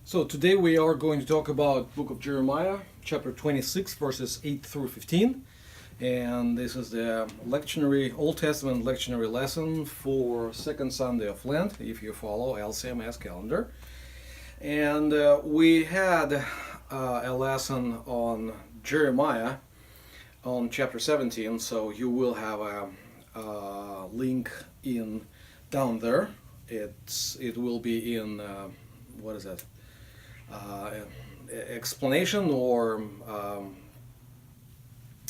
So today we are going to talk about Book of Jeremiah, chapter 26, verses 8 through 15. And this is the lectionary, Old Testament lectionary lesson for Second Sunday of Lent, if you follow LCMS calendar. And we had a lesson on Jeremiah on chapter 17, so you will have a link in down there. It will be in, what is that? Explanation, or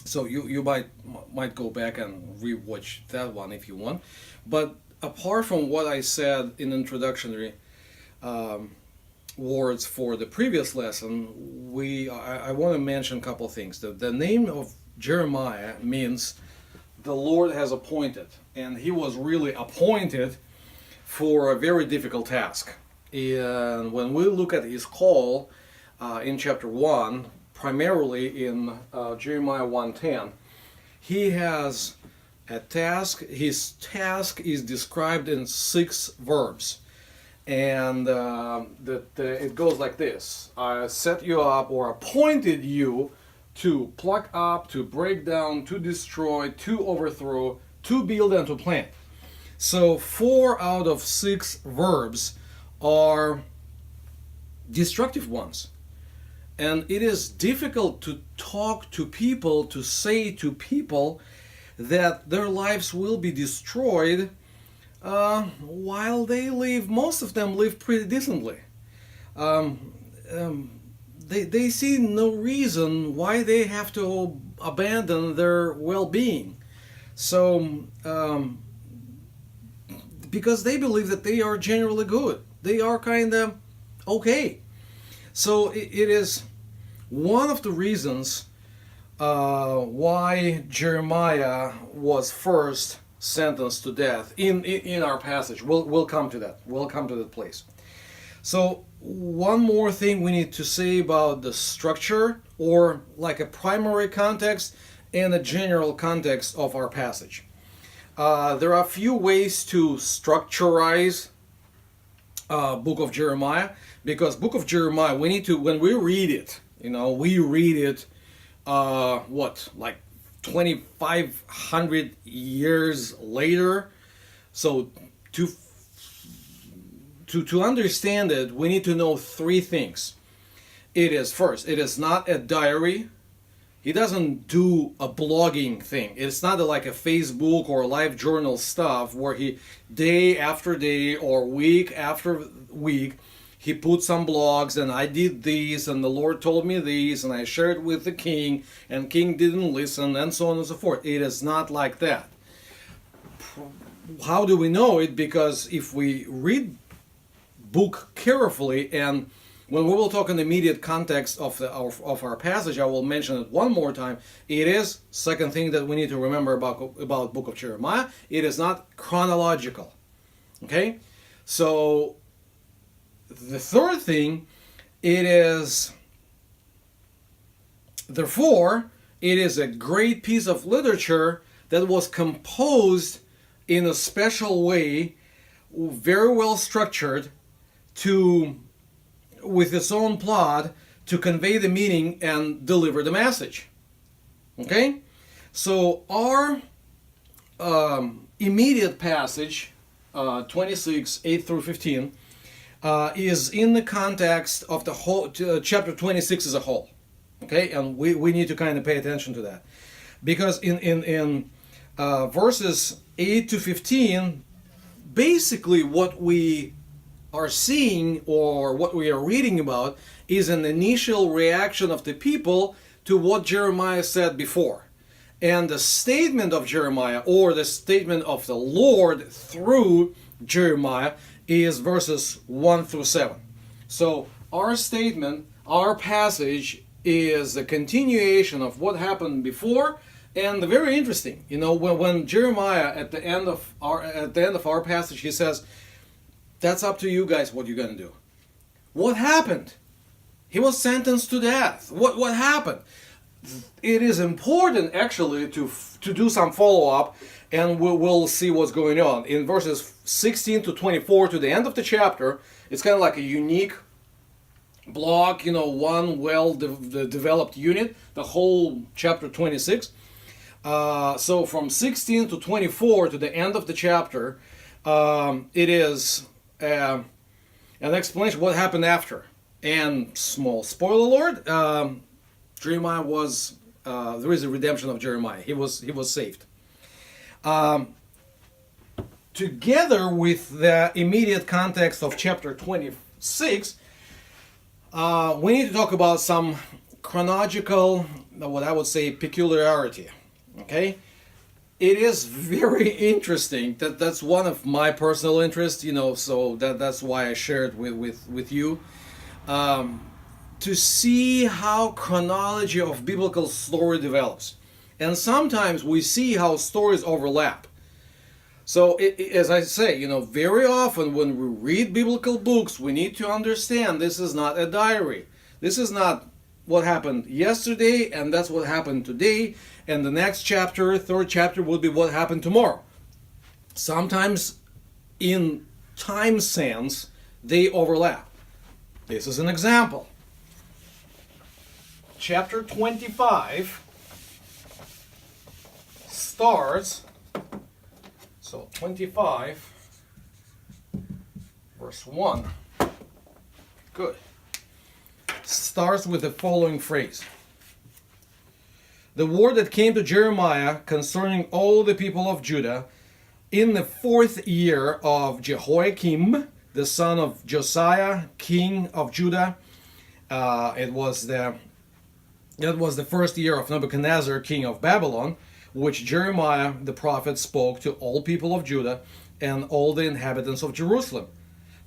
so you might go back and rewatch that one if you want. But apart from what I said in introductory words for the previous lesson, I want to mention a couple things. The name of Jeremiah means the Lord has appointed, and he was really appointed for a very difficult task. And when we look at his call in chapter 1, primarily in Jeremiah 1:10, he has a task. His task is described in 6 verbs. And it goes like this: I set you up, or appointed you, to pluck up, to break down, to destroy, to overthrow, to build, and to plant. So 4 out of 6 verbs are destructive ones. And it is difficult to talk to people, to say to people that their lives will be destroyed while they live, most of them live pretty decently. They see no reason why they have to abandon their well-being. So, because they believe that they are generally good. They are kind of okay. So it is one of the reasons why Jeremiah was first sentenced to death in our passage. We'll come to that. We'll come to that place. So one more thing we need to say about the structure, or like a primary context and a general context of our passage. There are a few ways to structurize Book of Jeremiah, because Book of Jeremiah, we need to, when we read it, we read it, like 2,500 years later. So to understand it, we need to know 3 things. First, it is not a diary. He doesn't do a blogging thing. It's not like a Facebook or live journal stuff where he, day after day or week after week, he put some blogs, and I did this, and the Lord told me this, and I shared with the king, and king didn't listen, and so on and so forth. It is not like that. How do we know it? Because if we read book carefully, and when we will talk in the immediate context of our passage, I will mention it one more time. It is, second thing that we need to remember about Book of Jeremiah, it is not chronological. Okay? So, the third thing, therefore, it is a great piece of literature that was composed in a special way, very well structured, with its own plot, to convey the meaning and deliver the message. Okay? So our immediate passage, 26, 8 through 15, is in the context of the whole, chapter 26 as a whole. Okay? And we need to kind of pay attention to that. Because in verses 8 to 15, basically what we are seeing, or what we are reading about, is an initial reaction of the people to what Jeremiah said before. And the statement of Jeremiah, or the statement of the Lord through Jeremiah, is verses 1 through 7. So our statement, our passage, is a continuation of what happened before. And very interesting, when Jeremiah at the end of our passage, he says, that's up to you guys what you're going to do. What happened? He was sentenced to death. What happened? It is important actually to do some follow-up, and we'll see what's going on. In verses 16 to 24 to the end of the chapter, it's kind of like a unique block, one well-developed unit, the whole chapter 26. So from 16 to 24 to the end of the chapter, it is an explanation of what happened after. And small spoiler alert, Jeremiah was, there is a redemption of Jeremiah. He was saved. Together with the immediate context of chapter 26, we need to talk about some chronological, what I would say, peculiarity. Okay? It is very interesting. That's one of my personal interests, so that's why I shared with you. To see how chronology of biblical story develops. And sometimes we see how stories overlap. So, as I say, very often when we read biblical books, we need to understand this is not a diary. This is not what happened yesterday, and that's what happened today, and the next chapter, third chapter, will be what happened tomorrow. Sometimes, in time sense, they overlap. This is an example. Chapter 25 starts, so 25, verse 1, good, starts with the following phrase. The word that came to Jeremiah concerning all the people of Judah in the 4th year of Jehoiakim, the son of Josiah, king of Judah. It was the 1st year of Nebuchadnezzar, king of Babylon, which Jeremiah the prophet spoke to all people of Judah and all the inhabitants of Jerusalem.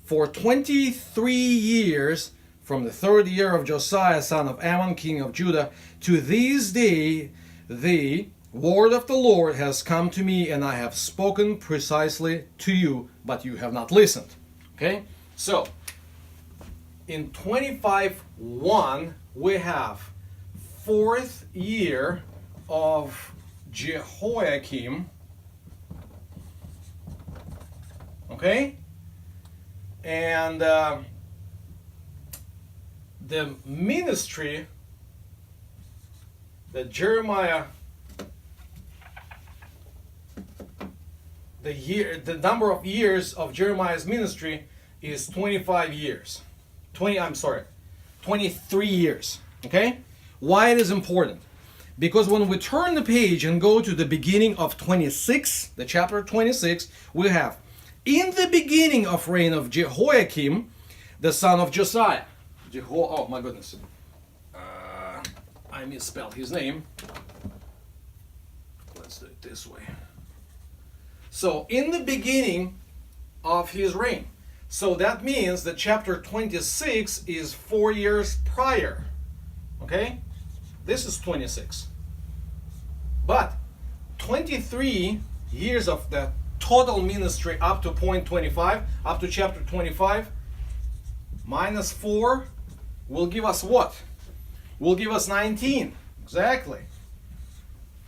For 23 years, from the 3rd year of Josiah, son of Ammon, king of Judah, to this day, the word of the Lord has come to me, and I have spoken precisely to you, but you have not listened. Okay? So, in 25:1, we have 4th year of Jehoiakim. Okay? And the ministry that Jeremiah, the number of years of Jeremiah's ministry is 25 years. 23 years. Okay? Why it is important? Because when we turn the page and go to the beginning of 26, the chapter 26, we have, in the beginning of reign of Jehoiakim, the son of Josiah. Oh my goodness. I misspelled his name. Let's do it this way. So, in the beginning of his reign. So that means that chapter 26 is 4 years prior. Okay? This is 26. But 23 years of the total ministry up to point 25, up to chapter 25, minus 4 will give us what? Will give us 19. Exactly.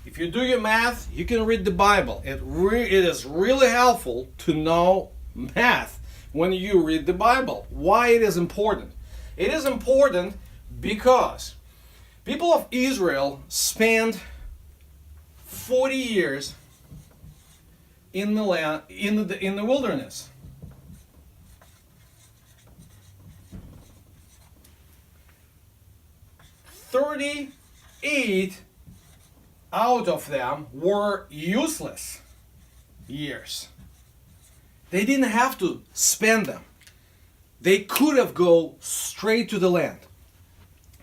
If you do your math, you can read the Bible. It is really helpful to know math when you read the Bible. Why it is important? It is important because people of Israel spent 40 years in the land, in the wilderness. "38 out of them were useless years. They didn't have to spend them. They could have go straight to the land.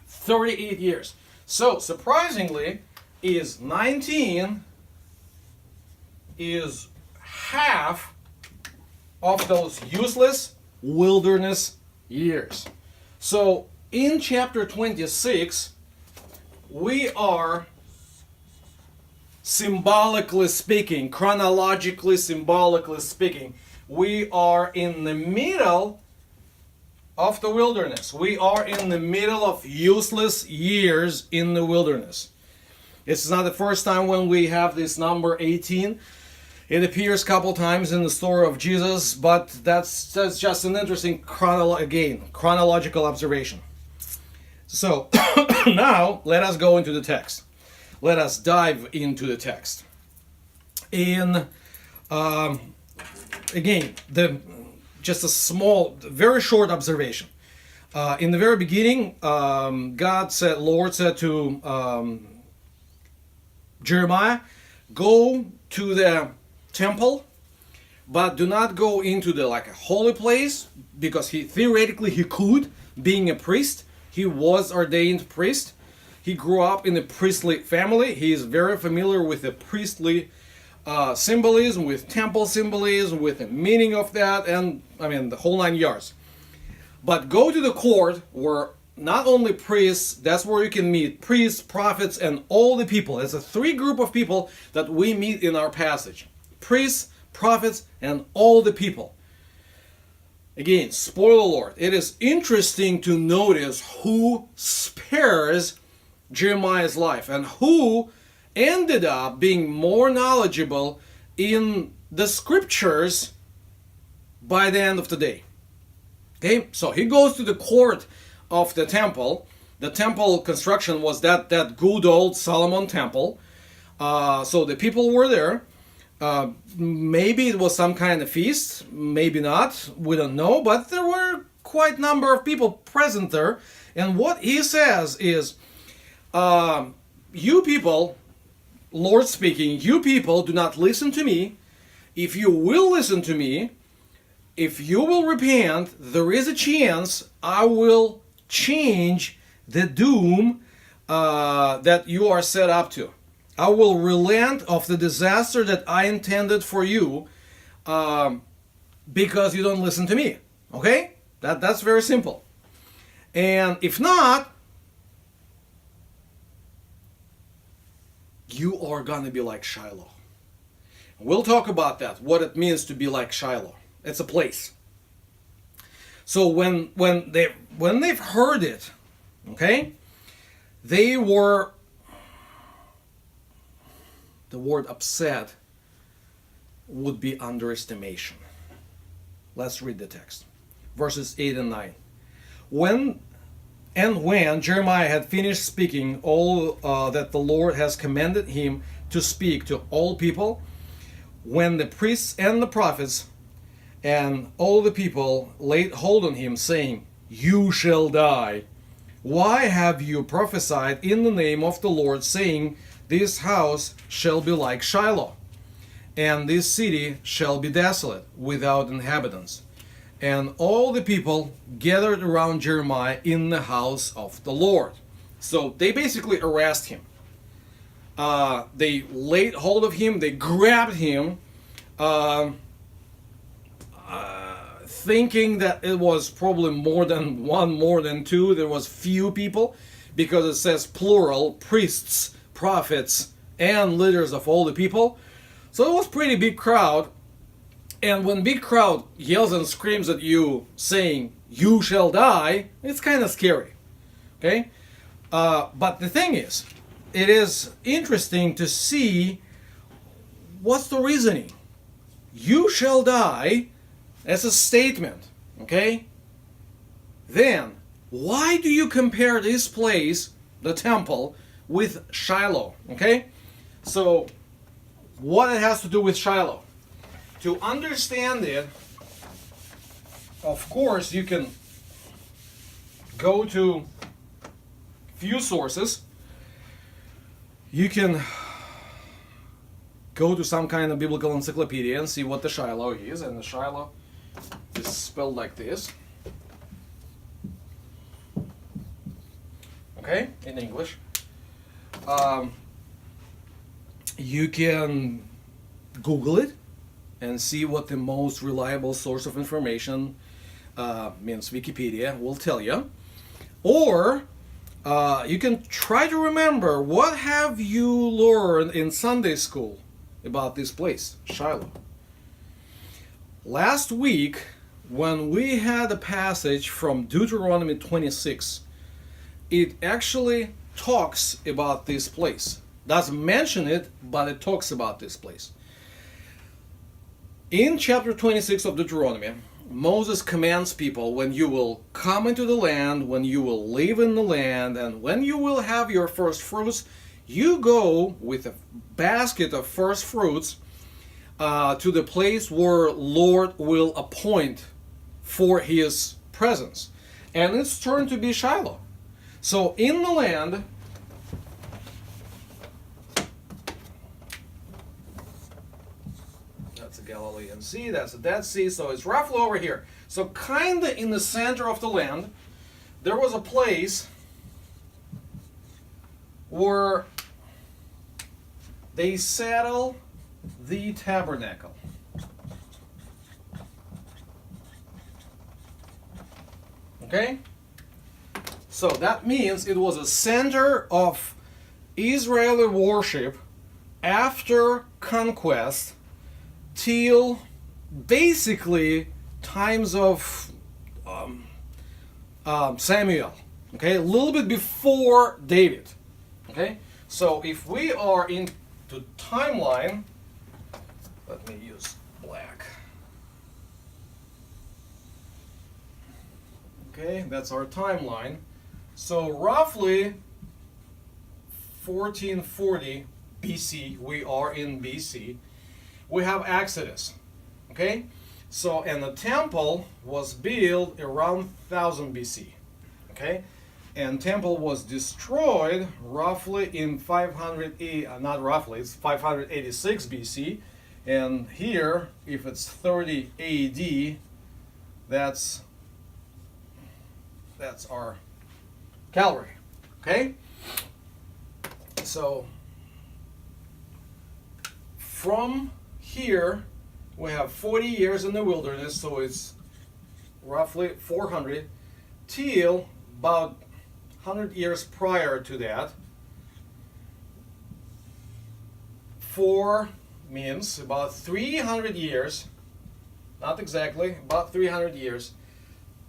38 years. So, surprisingly, is 19 is half of those useless wilderness years. So, in chapter 26, we are, symbolically speaking, chronologically, symbolically speaking, we are in the middle of the wilderness. We are in the middle of useless years in the wilderness. It's not the first time when we have this number 18. It appears a couple times in the story of Jesus, but that's just an interesting chronological observation. So now let us go into the text. Let us dive into the text. In again, just a small, very short observation. In the very beginning, Lord said to Jeremiah, go to the temple, but do not go into the a holy place, because he could, being a priest. He was ordained priest. He grew up in a priestly family. He is very familiar with the priestly symbolism, with temple symbolism, with the meaning of that, and the whole 9 yards. But go to the court where not only priests, that's where you can meet priests, prophets, and all the people. There's a 3 group of people that we meet in our passage: priests, prophets, and all the people. Again, spoiler alert, it is interesting to notice who spares Jeremiah's life and who ended up being more knowledgeable in the scriptures by the end of the day. Okay, so he goes to the court of the temple. The temple construction was that good old Solomon temple. So the people were there. Maybe it was some kind of feast, maybe not, we don't know, but there were quite a number of people present there. And what he says is, you people, Lord speaking, you people do not listen to me. If you will listen to me, if you will repent, there is a chance I will change the doom that you are set up to. I will relent of the disaster that I intended for you because you don't listen to me. Okay? That's very simple. And if not, you are going to be like Shiloh. We'll talk about that, what it means to be like Shiloh. It's a place. So when they've heard it, okay, they were, the word upset would be underestimation. Let's read the text. Verses 8 and 9. When Jeremiah had finished speaking all that the Lord has commanded him to speak to all people, when the priests and the prophets and all the people laid hold on him, saying, you shall die. Why have you prophesied in the name of the Lord, saying, this house shall be like Shiloh, and this city shall be desolate, without inhabitants? And all the people gathered around Jeremiah in the house of the Lord. So they basically arrested him. They laid hold of him, they grabbed him, thinking that it was probably more than one, more than two. There was few people, because it says plural, priests, prophets, and leaders of all the people. So it was pretty big crowd. And when big crowd yells and screams at you saying, you shall die, it's kind of scary. Okay? But the thing is, it is interesting to see what's the reasoning. You shall die as a statement. Okay? Then, why do you compare this place, the temple, with Shiloh? Okay? So, what it has to do with Shiloh? To understand it, of course, you can go to few sources. You can go to some kind of biblical encyclopedia and see what the Shiloh is. And the Shiloh is spelled like this. Okay, in English. You can Google it and see what the most reliable source of information, means Wikipedia, will tell you. Or you can try to remember, what have you learned in Sunday school about this place, Shiloh? Last week, when we had a passage from Deuteronomy 26, it actually talks about this place. Doesn't mention it, but it talks about this place. In chapter 26 of Deuteronomy, Moses commands people, when you will come into the land, when you will live in the land, and when you will have your first fruits, you go with a basket of first fruits to the place where Lord will appoint for his presence. And it's turned to be Shiloh. So in the land, that's the Galilean Sea, that's the Dead Sea, so it's roughly over here. So kind of in the center of the land, there was a place where they settled the tabernacle. Okay? So that means it was a center of Israeli worship after conquest till basically times of Samuel. Okay? A little bit before David. Okay? So if we are into timeline, let me use black. Okay, that's our timeline. So roughly 1440 BC, we are in BC. We have Exodus. Okay? So, and the temple was built around 1000 BC. Okay? And temple was destroyed roughly in 586 BC. And here, if it's 30 AD, that's our Calvary. Okay? So from here we have 40 years in the wilderness, so it's roughly 400 till about 100 years prior to that. 4 means about 300 years, not exactly, about 300 years.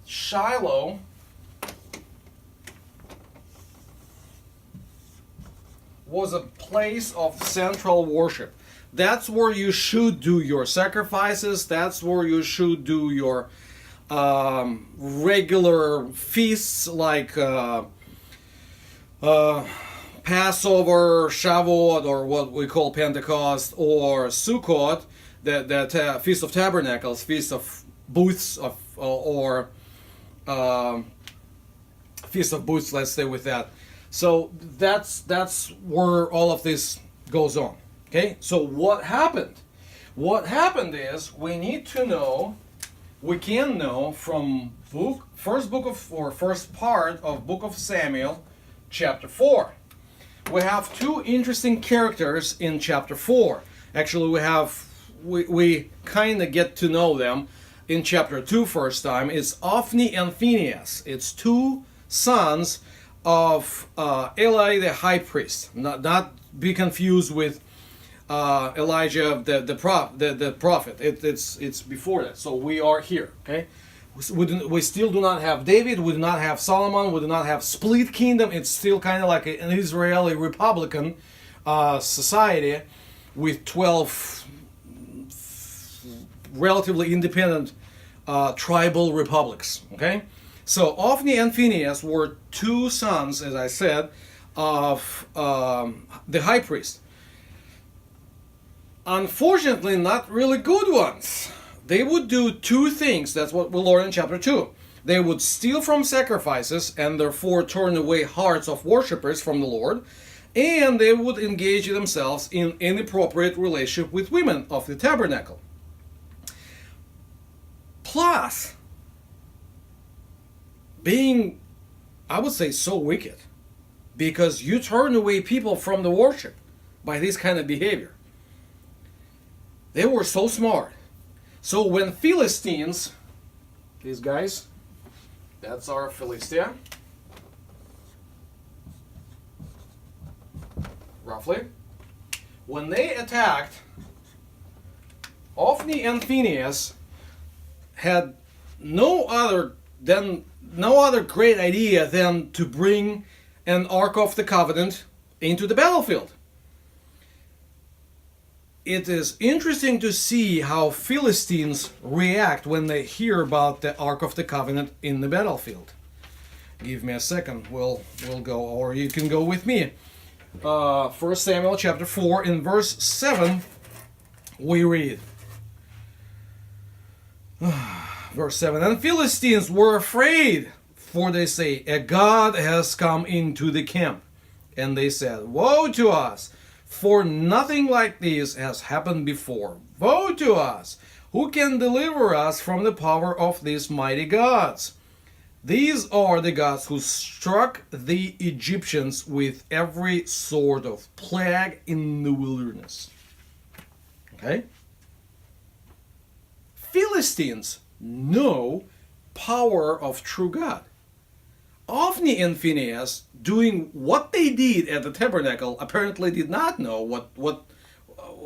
Shiloh was a place of central worship. That's where you should do your sacrifices. That's where you should do your regular feasts like Passover, Shavuot, or what we call Pentecost, or Sukkot, that Feast of Tabernacles, Feast of Booths, or Feast of Booths. Let's stay with that. So that's where all of this goes on. Okay, so what happened? What happened is we need to know, we can know from first part of Book of Samuel, chapter 4. We have two interesting characters in chapter 4. Actually, we kind of get to know them in chapter 2 first time. It's Ophni and Phinehas. It's two sons of Eli the high priest. Not be confused with Elijah the prophet. It's before that. So we are here. Okay, we still do not have David. We do not have Solomon. We do not have split kingdom. It's still kind of like an Israeli Republican society with 12 relatively independent tribal republics. Okay, so Ophni and Phinehas were two sons, as I said, of the high priest. Unfortunately, not really good ones. They would do two things. That's what we'll learn in chapter 2. They would steal from sacrifices and therefore turn away hearts of worshippers from the Lord, and they would engage themselves in inappropriate relationship with women of the tabernacle. Plus, being, I would say, so wicked, because you turn away people from the worship by this kind of behavior. They were so smart. So when Philistines, these guys, that's our Philistia, roughly, when they attacked, Ophni and Phinehas had no other great idea than to bring an Ark of the Covenant into the battlefield. it is interesting to see how Philistines react when they hear about the Ark of the Covenant in the battlefield. Give me a second, we'll go, or you can go with me. 1 Samuel chapter 4, in verse 7, we read, verse 7, "And Philistines were afraid, for they say, a God has come into the camp. And they said, Woe to us, for nothing like this has happened before. Woe to us! Who can deliver us from the power of these mighty gods? These are the gods who struck the Egyptians with every sort of plague in the wilderness." Okay? Philistines know power of true God. Ophni and Phinehas, doing what they did at the tabernacle, apparently did not know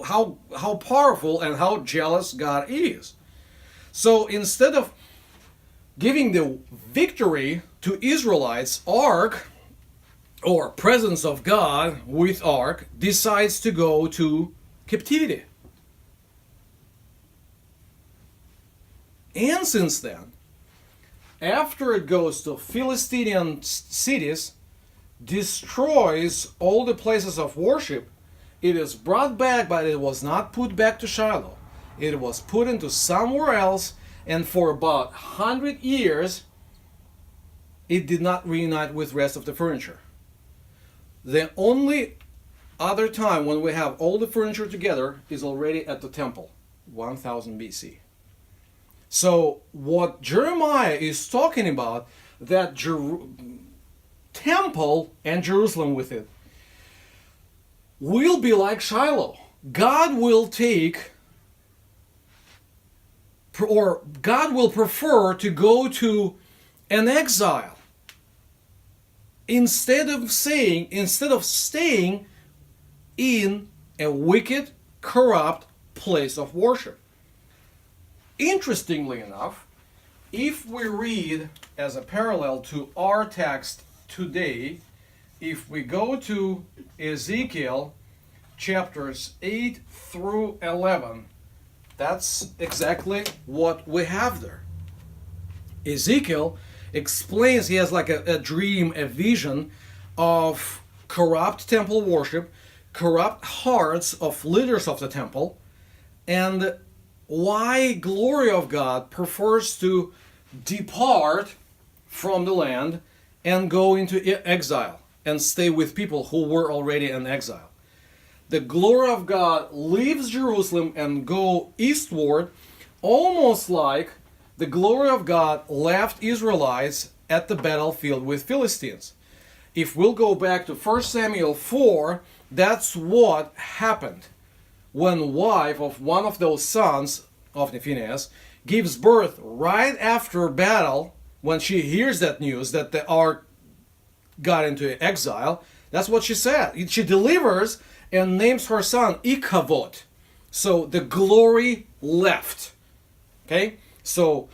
how powerful and how jealous God is. So instead of giving the victory to Israelites, Ark, or presence of God with Ark, decides to go to captivity. And since then, after it goes to Philistine cities, destroys all the places of worship, it is brought back, but it was not put back to Shiloh. It was put into somewhere else, and for about 100 years, it did not reunite with the rest of the furniture. The only other time when we have all the furniture together is already at the temple, 1000 BC. So what Jeremiah is talking about, that temple and Jerusalem with it will be like Shiloh. God will take, or God will prefer to go to an exile instead of staying in a wicked, corrupt place of worship. Interestingly enough, if we read as a parallel to our text today, if we go to Ezekiel chapters 8 through 11, that's exactly what we have there. Ezekiel explains, he has like a dream, a vision of corrupt temple worship, corrupt hearts of leaders of the temple, and why glory of God prefers to depart from the land and go into exile and stay with people who were already in exile. The glory of God leaves Jerusalem and go eastward, almost like the glory of God left Israelites at the battlefield with Philistines. If we'll go back to 1 Samuel 4, that's what happened when wife of one of those sons of Phinehas gives birth right after battle. When she hears that news that the ark got into exile, that's what she said. She delivers and names her son Ikavod. So the glory left. Okay? So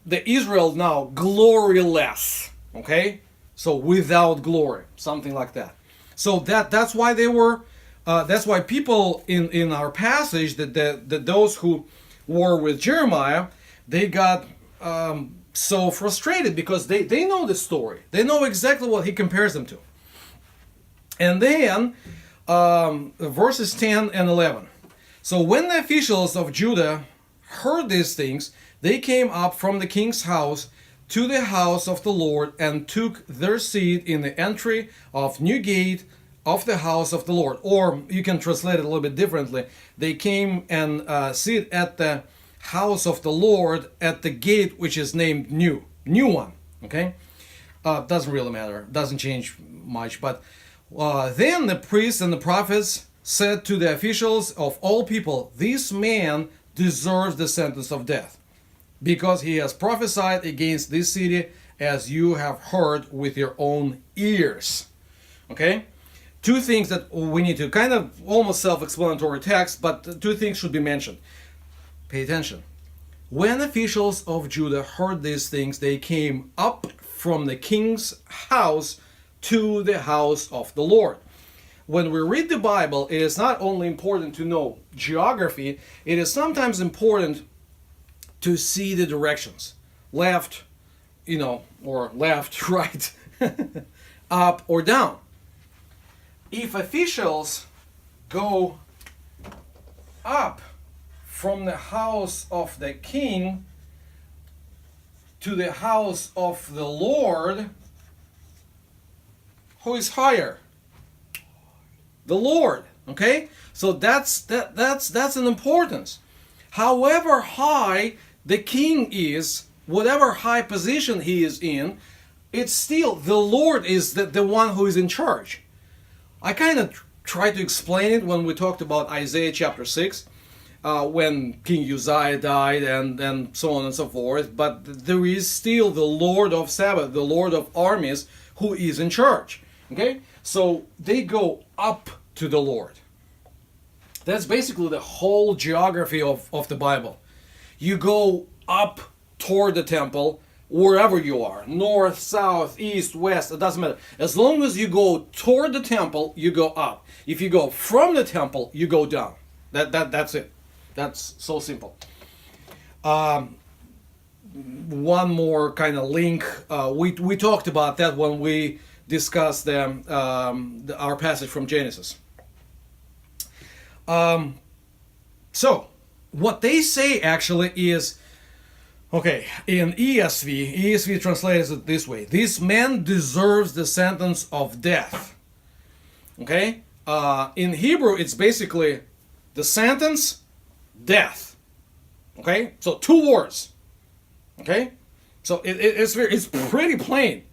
the Israel now gloryless. Okay? So without glory, something like that. So that's why they were. That's why people in our passage, that those who were with Jeremiah, they got so frustrated because they know the story. They know exactly what he compares them to. And then verses 10 and 11. So when the officials of Judah heard these things, they came up from the king's house to the house of the Lord and took their seat in the entry of new gate of the house of the Lord. Or you can translate it a little bit differently. They came and sit at the house of the Lord at the gate which is named new one. Okay, doesn't really matter, doesn't change much. But then the priests and the prophets said to the officials of all people, "This man deserves the sentence of death, because he has prophesied against this city, as you have heard with your own ears." Okay, two things that we need to, kind of almost self-explanatory text, but two things should be mentioned. Pay attention. When officials of Judah heard these things, they came up from the king's house to the house of the Lord. when we read the Bible, it is not only important to know geography, it is sometimes important to see the directions. Left, or left, right, up or down. If officials go up from the house of the king to the house of the Lord, who is higher? The Lord. Okay? So that's an importance. However high the king is, whatever high position he is in, it's still the Lord is the one who is in charge. I kind of tried to explain it when we talked about Isaiah chapter 6, when King Uzziah died and so on and so forth. But there is still the Lord of Sabbath, the Lord of armies, who is in charge. Okay? So they go up to the Lord. That's basically the whole geography of the Bible. You go up toward the temple, wherever you are, north, south, east, west, it doesn't matter. As long as you go toward the temple, you go up. If you go from the temple, you go down. That's it. That's so simple. One more kind of link. We talked about that when we discussed our passage from Genesis. So, what they say actually is, okay, in ESV translates it this way: this man deserves the sentence of death. Okay? In Hebrew, it's basically the sentence, death. Okay? So 2 words. Okay? So it's pretty plain.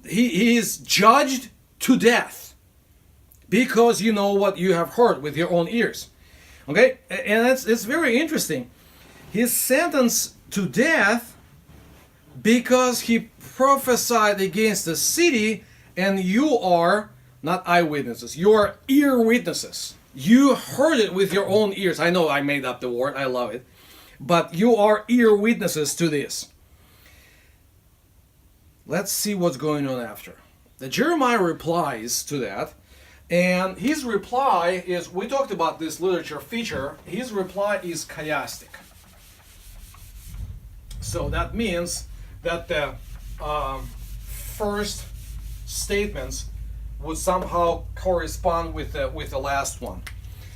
He is judged to death because you know what you have heard with your own ears. Okay? And it's very interesting. His sentenced to death because he prophesied against the city, and you are not eyewitnesses, you are ear witnesses. You heard it with your own ears. I know I made up the word, I love it. But you are ear witnesses to this. Let's see what's going on after. The Jeremiah replies to that, and his reply is, we talked about this literature feature, his reply is chiastic. So that means that the first statements would somehow correspond with the last one.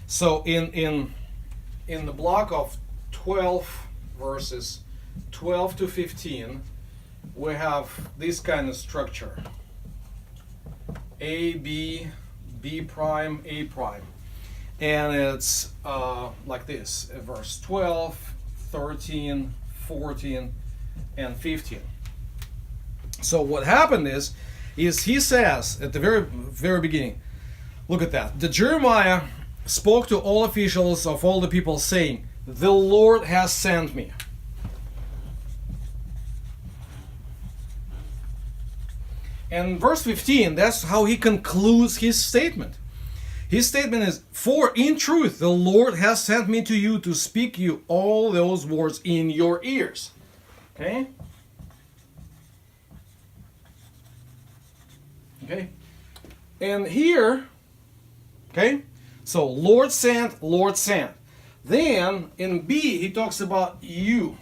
So in the block of 12 verses, 12 to 15, we have this kind of structure: A, B, B prime, A prime, and it's like this: verse 12, 13, 14, and 15. So what happened is he says at the very beginning, look at that. The Jeremiah spoke to all officials of all the people, saying, "The Lord has sent me." And verse 15, that's how he concludes his statement. His statement is, "For in truth the Lord has sent me to you to speak you all those words in your ears." Okay? Okay? And here, okay? So Lord sent, Lord sent. Then in B he talks about you.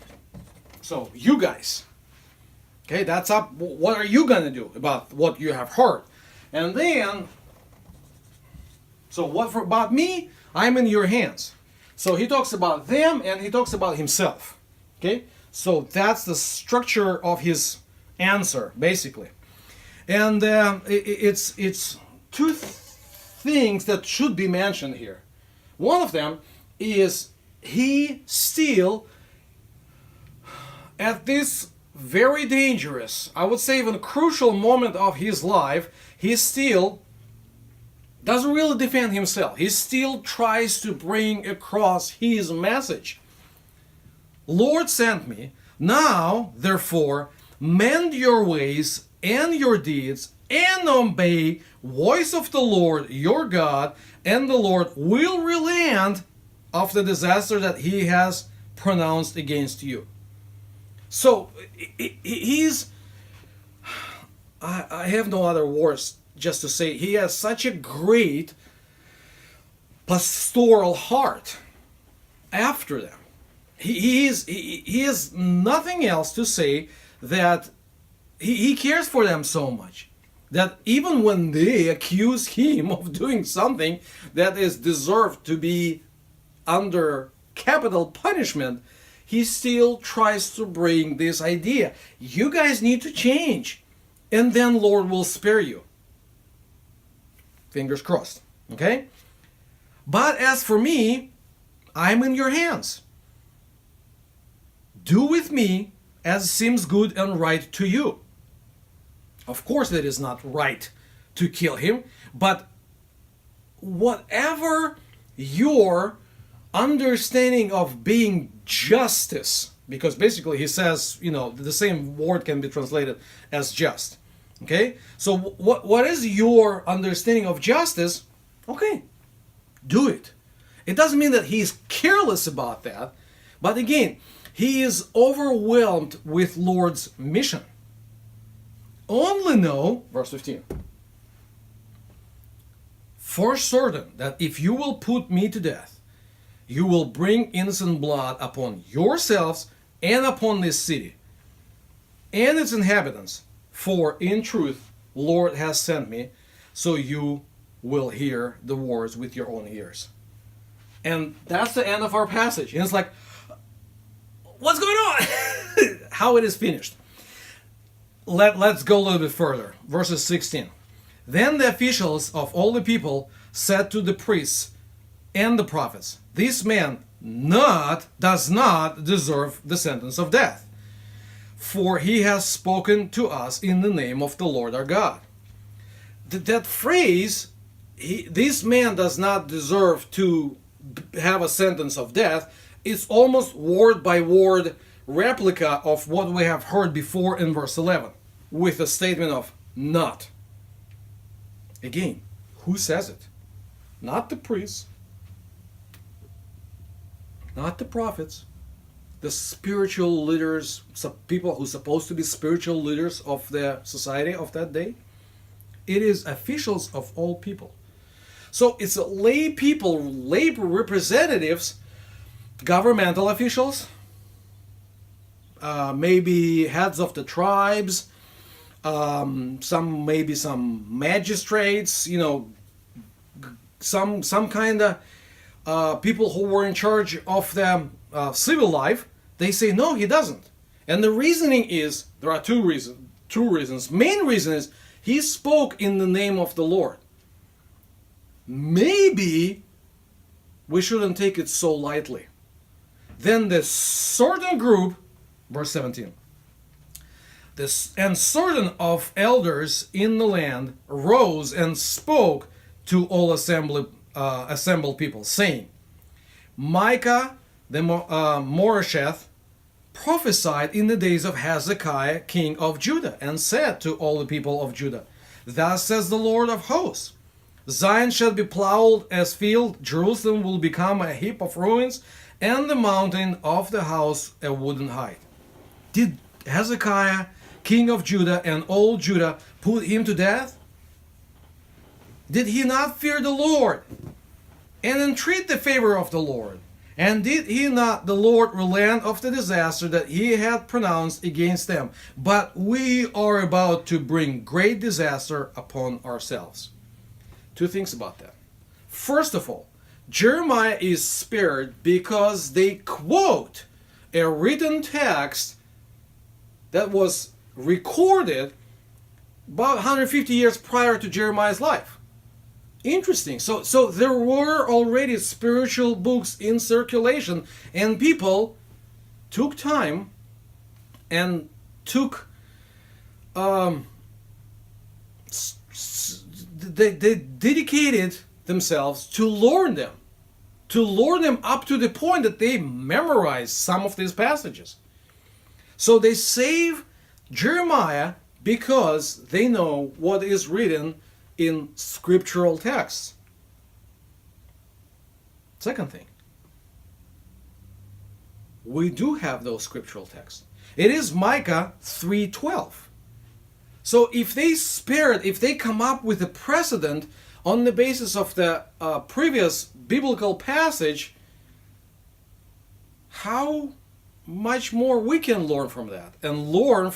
So you guys. Okay, that's up. What are you going to do about what you have heard? And then, so what about me? I'm in your hands. So he talks about them and he talks about himself. Okay, so that's the structure of his answer, basically. And it's two things that should be mentioned here. One of them is he still, at this very dangerous, I would say even crucial moment of his life, he still doesn't really defend himself. He still tries to bring across his message. Lord sent me. Now, therefore, mend your ways and your deeds and obey voice of the Lord your God, and the Lord will relent of the disaster that he has pronounced against you. So he's, I have no other words just to say he has such a great pastoral heart after them. He has nothing else to say that he cares for them so much that even when they accuse him of doing something that is deserved to be under capital punishment, he still tries to bring this idea. You guys need to change, and then Lord will spare you. Fingers crossed. Okay? But as for me, I'm in your hands. Do with me as seems good and right to you. Of course it is not right to kill him, but whatever your understanding of being justice, because basically he says, the same word can be translated as just. Okay? So what is your understanding of justice? Okay, do it. It doesn't mean that he's careless about that, but again, he is overwhelmed with Lord's mission. Only know, verse 15, for certain that if you will put me to death, you will bring innocent blood upon yourselves and upon this city and its inhabitants. For in truth, Lord has sent me, so you will hear the words with your own ears. And that's the end of our passage. And it's like, what's going on? How it is finished. Let's go a little bit further. Verses 16. Then the officials of all the people said to the priests and the prophets, this man does not deserve the sentence of death, for he has spoken to us in the name of the Lord our God. That phrase, this man does not deserve to have a sentence of death, is almost word by word replica of what we have heard before in verse 11, with a statement of not. Again, who says it? Not the priests, not the prophets, the spiritual leaders, people who are supposed to be spiritual leaders of the society of that day. It is officials of all people. So it's lay people, lay representatives, governmental officials, maybe heads of the tribes, maybe some magistrates, some kind of people who were in charge of the civil life. They say no, he doesn't, and the reasoning is there are two reasons. Main reason is he spoke in the name of the Lord. Maybe we shouldn't take it so lightly. Then this certain group, verse 17, and certain of elders in the land rose and spoke to all assembled people, saying, Micah the Moresheth prophesied in the days of Hezekiah king of Judah, and said to all the people of Judah, thus says the Lord of hosts, Zion shall be plowed as field, Jerusalem will become a heap of ruins, and the mountain of the house a wooden height. Did Hezekiah, king of Judah, and all Judah put him to death? Did he not fear the Lord and entreat the favor of the Lord? And did he not the Lord relent of the disaster that he had pronounced against them? But we are about to bring great disaster upon ourselves. Two things about that. First of all, Jeremiah is spared because they quote a written text that was recorded about 150 years prior to Jeremiah's life. Interesting. So there were already spiritual books in circulation, and people took time and took they dedicated themselves to learn them up to the point that they memorized some of these passages. So they save Jeremiah because they know what is written in scriptural texts. Second thing, we do have those scriptural texts. It is Micah 3:12. So if they come up with a precedent on the basis of the previous biblical passage, how much more we can learn from that and learn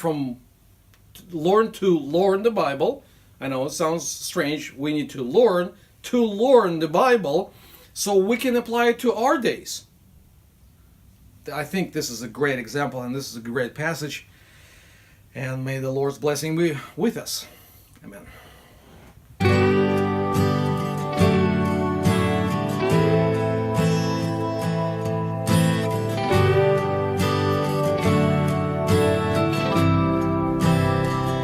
the Bible. I know it sounds strange. We need to learn the Bible so we can apply it to our days. I think this is a great example, and this is a great passage. And may the Lord's blessing be with us. Amen.